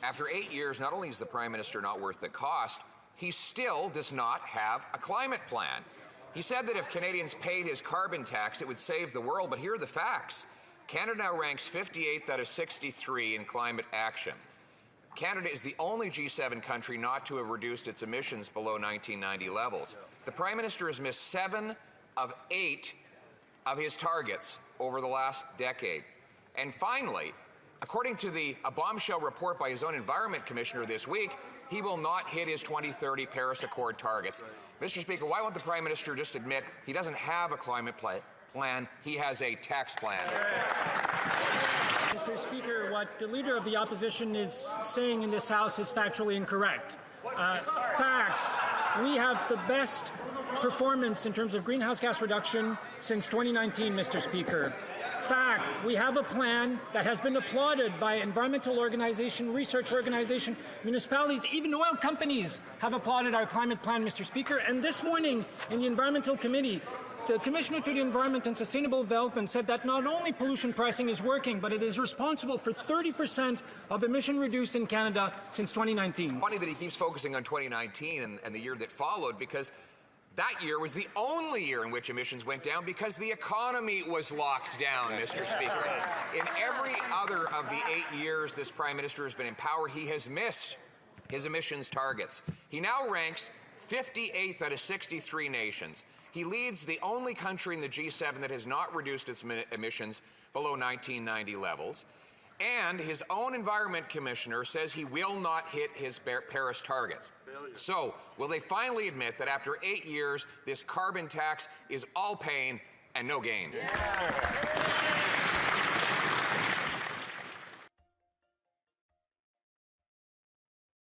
After 8 years, not only is the Prime Minister not worth the cost, he still does not have a climate plan. He said that if Canadians paid his carbon tax, it would save the world, but here are the facts. Canada now ranks 58th out of 63 in climate action. Canada is the only G7 country not to have reduced its emissions below 1990 levels. The Prime Minister has missed 7 of 8 of his targets over the last decade. And finally, according to a bombshell report by his own Environment Commissioner this week, he will not hit his 2030 Paris Accord targets. Mr. Speaker, why won't the Prime Minister just admit he doesn't have a climate plan, he has a tax plan? Mr. Speaker, what the Leader of the Opposition is saying in this House is factually incorrect. Facts. We have the best performance in terms of greenhouse gas reduction since 2019, Mr. Speaker. Fact, we have a plan that has been applauded by environmental organizations, research organizations, municipalities, even oil companies have applauded our climate plan, Mr. Speaker. And this morning in the Environmental Committee, the Commissioner to the Environment and Sustainable Development said that not only pollution pricing is working, but it is responsible for 30% of emission reduced in Canada since 2019. Funny that he keeps focusing on 2019 and the year that followed, because that year was the only year in which emissions went down because the economy was locked down, Mr. Speaker. In every other of the 8 years this Prime Minister has been in power, he has missed his emissions targets. He now ranks 58th out of 63 nations. He leads the only country in the G7 that has not reduced its emissions below 1990 levels. And his own Environment Commissioner says he will not hit his Paris targets. So, will they finally admit that after 8 years, this carbon tax is all pain and no gain? Yeah.